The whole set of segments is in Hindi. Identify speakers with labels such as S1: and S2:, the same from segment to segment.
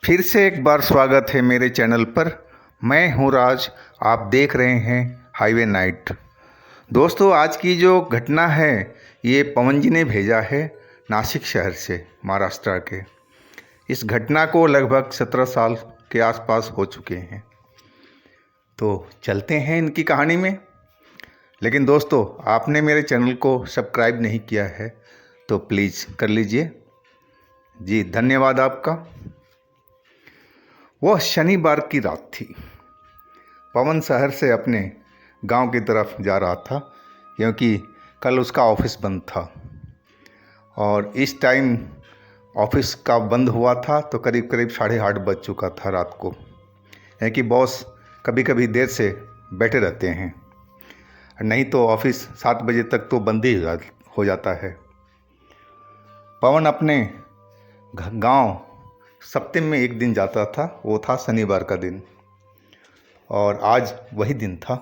S1: फिर से एक बार स्वागत है मेरे चैनल पर। मैं हूं राज, आप देख रहे हैं हाईवे नाइट। दोस्तों, आज की जो घटना है ये पवन जी ने भेजा है नासिक शहर से, महाराष्ट्र के। इस घटना को लगभग 17 साल के आसपास हो चुके हैं। तो चलते हैं इनकी कहानी में। लेकिन दोस्तों, आपने मेरे चैनल को सब्सक्राइब नहीं किया है तो प्लीज़ कर लीजिए जी, धन्यवाद आपका। वह शनिवार की रात थी। पवन शहर से अपने गांव की तरफ जा रहा था क्योंकि कल उसका ऑफिस बंद था और इस टाइम ऑफिस का बंद हुआ था तो करीब करीब 8:30 बज चुका था रात को। क्योंकि बॉस कभी कभी देर से बैठे रहते हैं, नहीं तो ऑफिस 7 बजे तक तो बंद ही हो जाता है। पवन अपने गांव सप्ताह में एक दिन जाता था, वो था शनिवार का दिन, और आज वही दिन था।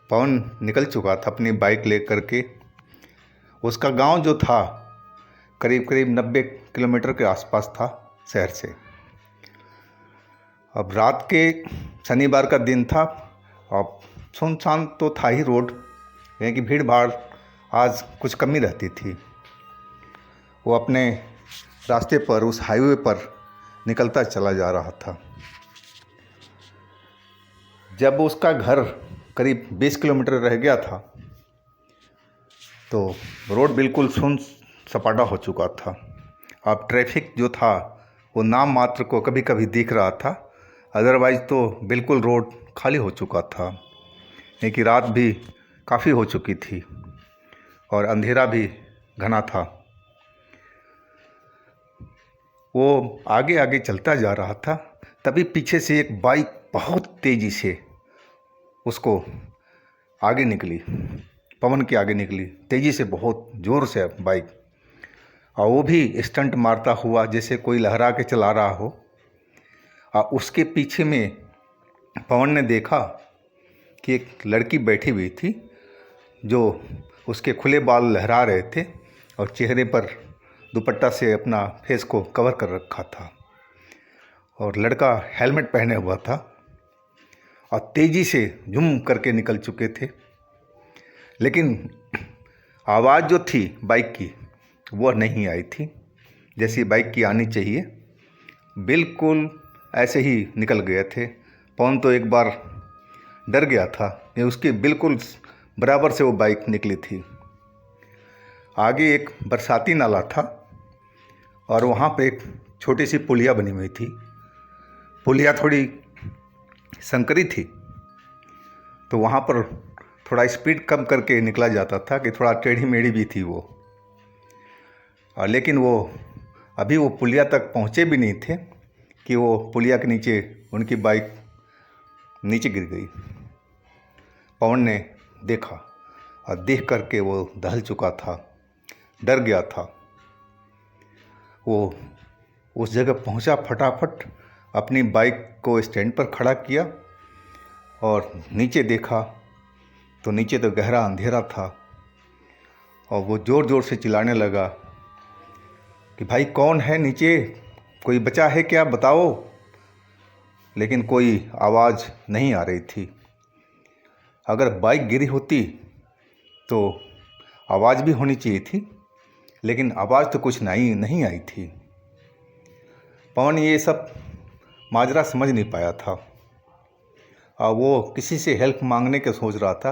S1: पवन निकल चुका था अपनी बाइक ले करके। उसका गांव जो था करीब करीब 90 किलोमीटर के आसपास था शहर से। अब रात के शनिवार का दिन था, अब सुनसान तो था ही रोड, क्योंकि भीड़ भाड़ आज कुछ कमी रहती थी। वो अपने रास्ते पर, उस हाईवे पर निकलता चला जा रहा था। जब उसका घर करीब 20 किलोमीटर रह गया था तो रोड बिल्कुल सुन सपाटा हो चुका था। अब ट्रैफिक जो था वो नाम मात्र को कभी कभी दिख रहा था, अदरवाइज़ तो बिल्कुल रोड खाली हो चुका था। क्योंकि रात भी काफ़ी हो चुकी थी और अंधेरा भी घना था। वो आगे आगे चलता जा रहा था, तभी पीछे से एक बाइक बहुत तेज़ी से उसको आगे निकली, पवन के आगे निकली, तेज़ी से, बहुत ज़ोर से बाइक, और वो भी स्टंट मारता हुआ जैसे कोई लहरा के चला रहा हो। और उसके पीछे में पवन ने देखा कि एक लड़की बैठी हुई थी जो उसके खुले बाल लहरा रहे थे और चेहरे पर दुपट्टा से अपना फेस को कवर कर रखा था, और लड़का हेलमेट पहने हुआ था और तेज़ी से झूम करके निकल चुके थे। लेकिन आवाज़ जो थी बाइक की वह नहीं आई थी जैसी बाइक की आनी चाहिए, बिल्कुल ऐसे ही निकल गए थे। पवन तो एक बार डर गया था कि उसके बिल्कुल बराबर से वो बाइक निकली थी। आगे एक बरसाती नाला था और वहाँ पे एक छोटी सी पुलिया बनी हुई थी। पुलिया थोड़ी संकरी थी तो वहाँ पर थोड़ा स्पीड कम करके निकला जाता था कि थोड़ा टेढ़ी मेढ़ी भी थी वो। लेकिन वो अभी वो पुलिया तक पहुँचे भी नहीं थे कि वो पुलिया के नीचे उनकी बाइक नीचे गिर गई। पवन ने देखा और देख करके वो दहल चुका था, डर गया था। वो उस जगह पहुंचा, फटाफट अपनी बाइक को स्टैंड पर खड़ा किया और नीचे देखा तो नीचे तो गहरा अंधेरा था। और वो ज़ोर ज़ोर से चिल्लाने लगा कि भाई कौन है नीचे, कोई बचा है क्या, बताओ। लेकिन कोई आवाज़ नहीं आ रही थी। अगर बाइक गिरी होती तो आवाज़ भी होनी चाहिए थी, लेकिन आवाज़ तो कुछ नहीं आई थी। पवन ये सब माजरा समझ नहीं पाया था और वो किसी से हेल्प मांगने का सोच रहा था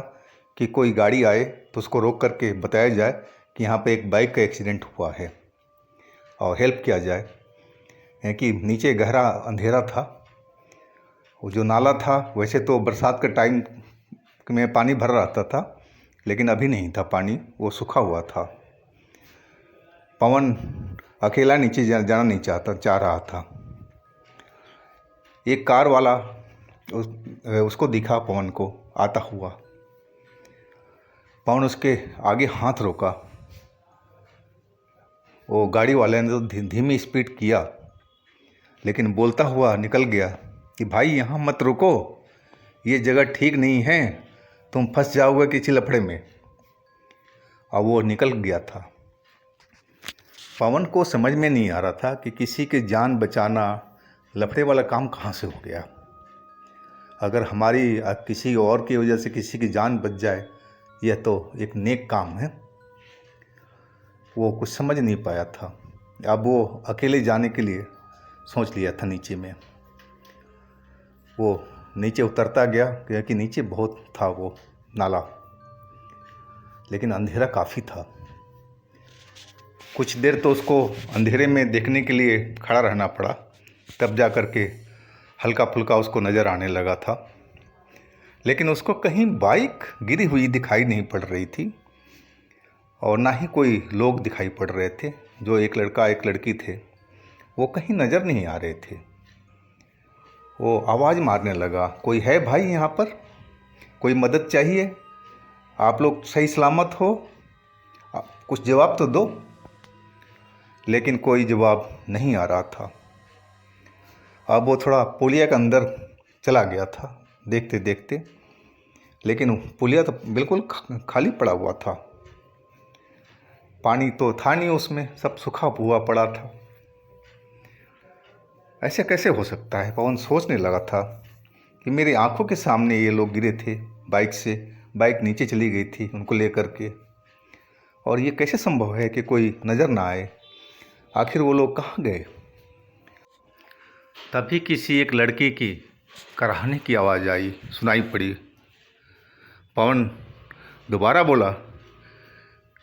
S1: कि कोई गाड़ी आए तो उसको रोक करके बताया जाए कि यहाँ पे एक बाइक का एक्सीडेंट हुआ है और हेल्प किया जाए। कि नीचे गहरा अंधेरा था। वो जो नाला था वैसे तो बरसात के टाइम में पानी भर रहता था, लेकिन अभी नहीं था पानी, वो सूखा हुआ था। पवन अकेला नीचे जाना नहीं चाह रहा था। एक कार वाला उसको दिखा पवन को आता हुआ। पवन उसके आगे हाथ रोका। वो गाड़ी वाले ने तो धीमी स्पीड किया, लेकिन बोलता हुआ निकल गया कि भाई यहाँ मत रुको, ये जगह ठीक नहीं है, तुम फंस जाओगे किसी लफड़े में। और वो निकल गया था। पवन को समझ में नहीं आ रहा था कि किसी की जान बचाना लफड़े वाला काम कहाँ से हो गया। अगर हमारी किसी और की वजह से किसी की जान बच जाए, यह तो एक नेक काम है। वो कुछ समझ नहीं पाया था। अब वो अकेले जाने के लिए सोच लिया था नीचे में। वो नीचे उतरता गया क्योंकि नीचे बहुत था वो नाला, लेकिन अंधेरा काफ़ी था। कुछ देर तो उसको अंधेरे में देखने के लिए खड़ा रहना पड़ा, तब जा कर के हल्का फुल्का उसको नज़र आने लगा था। लेकिन उसको कहीं बाइक गिरी हुई दिखाई नहीं पड़ रही थी और ना ही कोई लोग दिखाई पड़ रहे थे। जो एक लड़का एक लड़की थे वो कहीं नज़र नहीं आ रहे थे। वो आवाज़ मारने लगा, कोई है भाई यहाँ पर? कोई मदद चाहिए? आप लोग सही सलामत हो? कुछ जवाब तो दो। लेकिन कोई जवाब नहीं आ रहा था। अब वो थोड़ा पुलिया के अंदर चला गया था देखते देखते, लेकिन पुलिया तो बिल्कुल खाली पड़ा हुआ था। पानी तो था नहीं उसमें, सब सूखा हुआ पड़ा था। ऐसे कैसे हो सकता है? पवन सोचने लगा था कि मेरी आंखों के सामने ये लोग गिरे थे बाइक से, बाइक नीचे चली गई थी उनको लेकर के, और ये कैसे संभव है कि कोई नज़र ना आए? आखिर वो लोग कहाँ गए? तभी किसी एक लड़की की कराहने की आवाज़ आई, सुनाई पड़ी। पवन दोबारा बोला,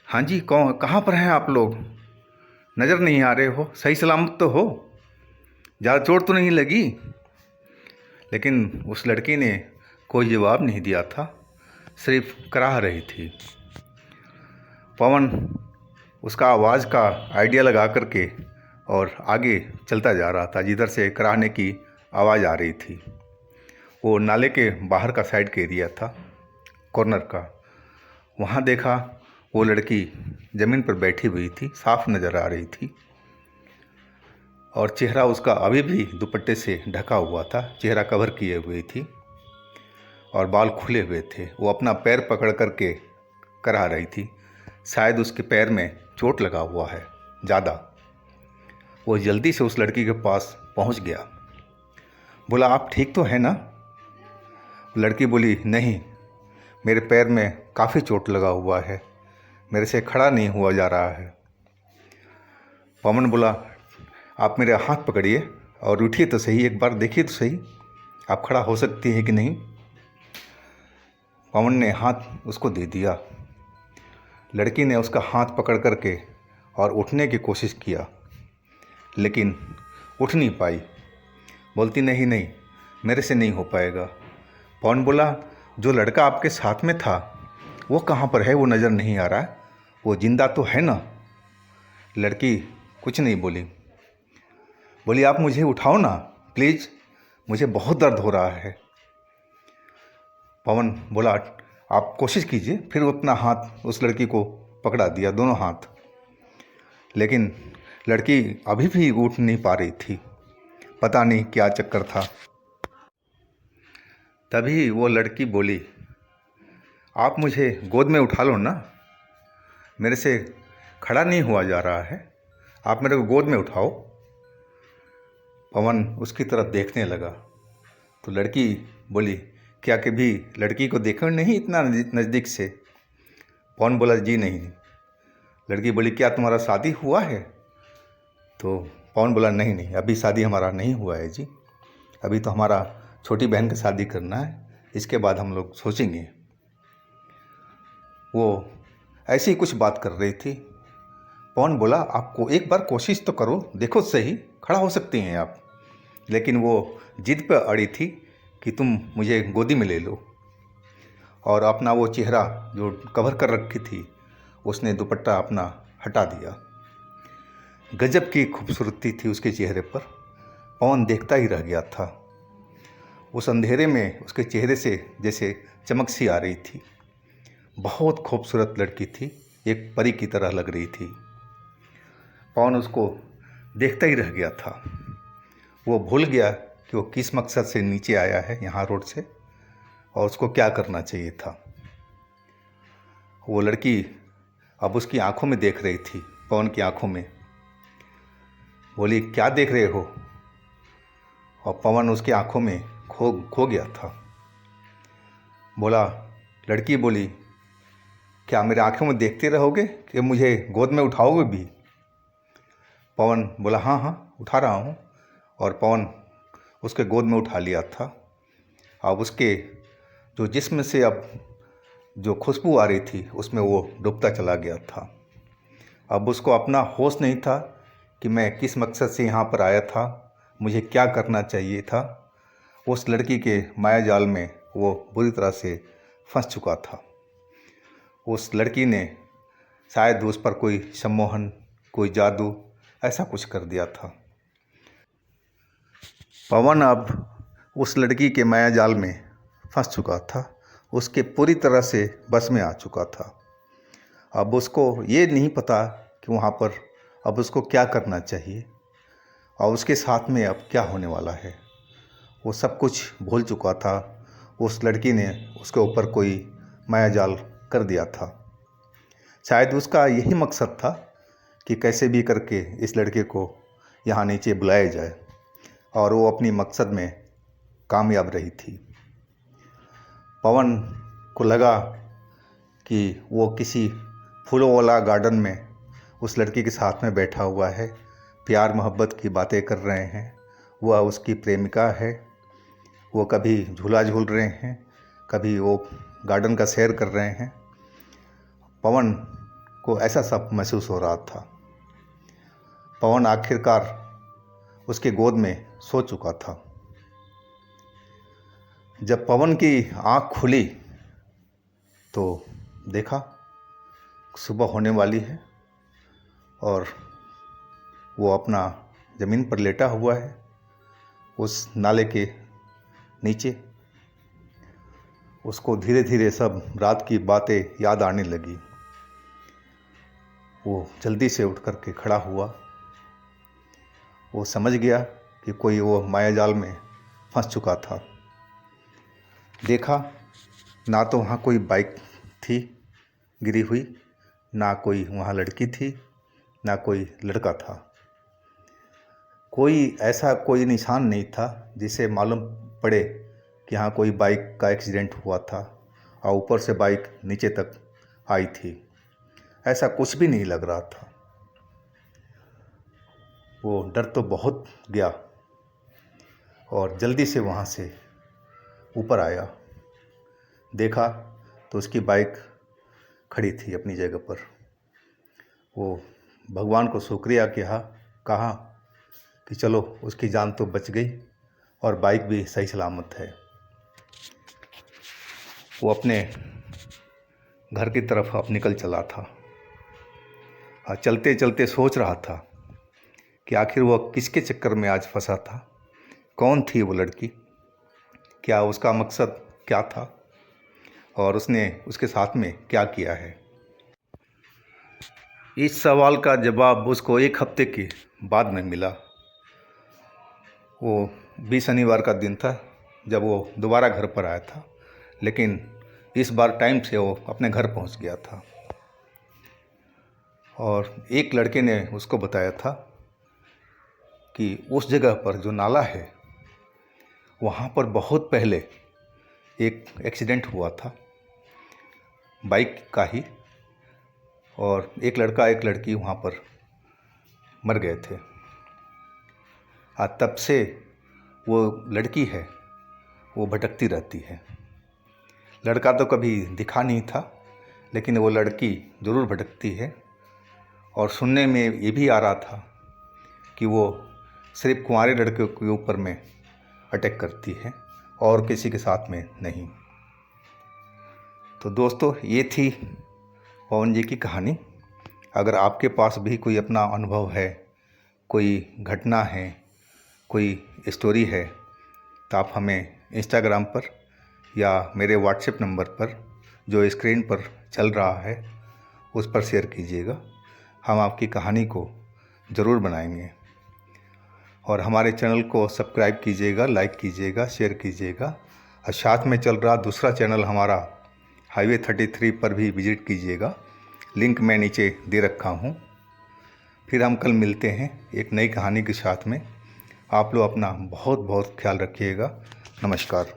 S1: हाँ जी, कहाँ पर हैं आप लोग? नज़र नहीं आ रहे हो? सही सलामत तो हो? ज़्यादा चोट तो नहीं लगी? लेकिन उस लड़की ने कोई जवाब नहीं दिया था, सिर्फ कराह रही थी। पवन उसका आवाज़ का आइडिया लगा करके और आगे चलता जा रहा था जिधर से कराहने की आवाज़ आ रही थी। वो नाले के बाहर का साइड का एरिया था, कॉर्नर का। वहाँ देखा वो लड़की ज़मीन पर बैठी हुई थी, साफ नज़र आ रही थी और चेहरा उसका अभी भी दुपट्टे से ढका हुआ था, चेहरा कवर किए हुए थी और बाल खुले हुए थे। वो अपना पैर पकड़ करके करा रही थी। शायद उसके पैर में चोट लगा हुआ है ज़्यादा। वो जल्दी से उस लड़की के पास पहुंच गया, बोला, आप ठीक तो हैं ना? लड़की बोली, नहीं, मेरे पैर में काफ़ी चोट लगा हुआ है, मेरे से खड़ा नहीं हुआ जा रहा है। पवन बोला, आप मेरे हाथ पकड़िए और उठिए तो सही, एक बार देखिए तो सही, आप खड़ा हो सकती हैं कि नहीं। पवन ने हाथ उसको दे दिया। लड़की ने उसका हाथ पकड़ करके और उठने की कोशिश किया, लेकिन उठ नहीं पाई। बोलती, नहीं नहीं, मेरे से नहीं हो पाएगा। पवन बोला, जो लड़का आपके साथ में था वो कहाँ पर है? वो नज़र नहीं आ रहा है, वो जिंदा तो है ना? लड़की कुछ नहीं बोली। बोली, आप मुझे उठाओ ना प्लीज़, मुझे बहुत दर्द हो रहा है। पवन बोला, आप कोशिश कीजिए। फिर वो अपना हाथ उस लड़की को पकड़ा दिया, दोनों हाथ। लेकिन लड़की अभी भी उठ नहीं पा रही थी, पता नहीं क्या चक्कर था। तभी वो लड़की बोली, आप मुझे गोद में उठा लो ना, मेरे से खड़ा नहीं हुआ जा रहा है, आप मेरे को गोद में उठाओ। पवन उसकी तरफ देखने लगा तो लड़की बोली, क्या कभी लड़की को देखा नहीं इतना नज़दीक से? पवन बोला, जी नहीं। लड़की बोली, क्या तुम्हारा शादी हुआ है? तो पवन बोला, नहीं नहीं, अभी शादी हमारा नहीं हुआ है जी, अभी तो हमारा छोटी बहन का शादी करना है, इसके बाद हम लोग सोचेंगे। वो ऐसी ही कुछ बात कर रही थी। पवन बोला, आपको एक बार कोशिश तो करो, देखो सही, खड़ा हो सकती हैं आप। लेकिन वो जिद पर अड़ी थी कि तुम मुझे गोदी में ले लो, और अपना वो चेहरा जो कवर कर रखी थी उसने दुपट्टा अपना हटा दिया। गजब की खूबसूरती थी उसके चेहरे पर, पवन देखता ही रह गया था। उस अंधेरे में उसके चेहरे से जैसे चमक सी आ रही थी। बहुत खूबसूरत लड़की थी, एक परी की तरह लग रही थी। पवन उसको देखता ही रह गया था। वो भूल गया कि वो किस मकसद से नीचे आया है यहाँ रोड से, और उसको क्या करना चाहिए था। वो लड़की अब उसकी आंखों में देख रही थी, पवन की आंखों में। बोली, क्या देख रहे हो? और पवन उसकी आंखों में खो गया था। बोला, लड़की बोली, क्या मेरे आंखों में देखते रहोगे कि मुझे गोद में उठाओगे भी? पवन बोला, हाँ हाँ उठा रहा हूँ। और पवन उसके गोद में उठा लिया था। अब उसके जो जिस्म से अब जो खुशबू आ रही थी उसमें वो डूबता चला गया था। अब उसको अपना होश नहीं था कि मैं किस मकसद से यहाँ पर आया था, मुझे क्या करना चाहिए था। उस लड़की के माया जाल में वो बुरी तरह से फंस चुका था। उस लड़की ने शायद उस पर कोई सम्मोहन, कोई जादू ऐसा कुछ कर दिया था। पवन अब उस लड़की के माया जाल में फंस चुका था, उसके पूरी तरह से बस में आ चुका था। अब उसको ये नहीं पता कि वहाँ पर अब उसको क्या करना चाहिए और उसके साथ में अब क्या होने वाला है। वो सब कुछ भूल चुका था। उस लड़की ने उसके ऊपर कोई माया जाल कर दिया था। शायद उसका यही मकसद था कि कैसे भी करके इस लड़के को यहाँ नीचे बुलाया जाए, और वो अपनी मकसद में कामयाब रही थी। पवन को लगा कि वो किसी फूलों वाला गार्डन में उस लड़की के साथ में बैठा हुआ है, प्यार मोहब्बत की बातें कर रहे हैं, वह उसकी प्रेमिका है। वो कभी झूला झूल रहे हैं, कभी वो गार्डन का सैर कर रहे हैं। पवन को ऐसा सब महसूस हो रहा था। पवन आखिरकार उसके गोद में सो चुका था। जब पवन की आँख खुली तो देखा सुबह होने वाली है और वो अपना ज़मीन पर लेटा हुआ है उस नाले के नीचे। उसको धीरे धीरे सब रात की बातें याद आने लगी। वो जल्दी से उठ कर के खड़ा हुआ। वो समझ गया कि कोई वो मायाजाल में फंस चुका था। देखा ना तो वहाँ कोई बाइक थी गिरी हुई, ना कोई वहाँ लड़की थी, ना कोई लड़का था। कोई ऐसा कोई निशान नहीं था जिसे मालूम पड़े कि हाँ कोई बाइक का एक्सीडेंट हुआ था और ऊपर से बाइक नीचे तक आई थी। ऐसा कुछ भी नहीं लग रहा था। वो डर तो बहुत गया और जल्दी से वहाँ से ऊपर आया। देखा तो उसकी बाइक खड़ी थी अपनी जगह पर। वो भगवान को शुक्रिया कहा कि चलो उसकी जान तो बच गई और बाइक भी सही सलामत है। वो अपने घर की तरफ अब निकल चला था और चलते चलते सोच रहा था कि आखिर वह किसके चक्कर में आज फंसा था, कौन थी वो लड़की, क्या उसका मकसद क्या था और उसने उसके साथ में क्या किया है। इस सवाल का जवाब उसको 1 हफ्ते के बाद में मिला। वो भी शनिवार का दिन था जब वो दोबारा घर पर आया था, लेकिन इस बार टाइम से वो अपने घर पहुंच गया था। और एक लड़के ने उसको बताया था कि उस जगह पर जो नाला है वहाँ पर बहुत पहले एक एक्सीडेंट हुआ था बाइक का ही, और एक लड़का एक लड़की वहाँ पर मर गए थे। तब से वो लड़की है वो भटकती रहती है। लड़का तो कभी दिखा नहीं था, लेकिन वो लड़की ज़रूर भटकती है। और सुनने में ये भी आ रहा था कि वो सिर्फ कुंवारे लड़के के ऊपर में अटैक करती है और किसी के साथ में नहीं। तो दोस्तों, ये थी पवन जी की कहानी। अगर आपके पास भी कोई अपना अनुभव है, कोई घटना है, कोई स्टोरी है, तो आप हमें इंस्टाग्राम पर या मेरे व्हाट्सएप नंबर पर जो स्क्रीन पर चल रहा है उस पर शेयर कीजिएगा। हम आपकी कहानी को ज़रूर बनाएंगे। और हमारे चैनल को सब्सक्राइब कीजिएगा, लाइक कीजिएगा, शेयर कीजिएगा। और साथ में चल रहा दूसरा चैनल हमारा हाईवे 33 पर भी विजिट कीजिएगा। लिंक मैं नीचे दे रखा हूँ। फिर हम कल मिलते हैं एक नई कहानी के साथ में। आप लोग अपना बहुत बहुत ख्याल रखिएगा। नमस्कार।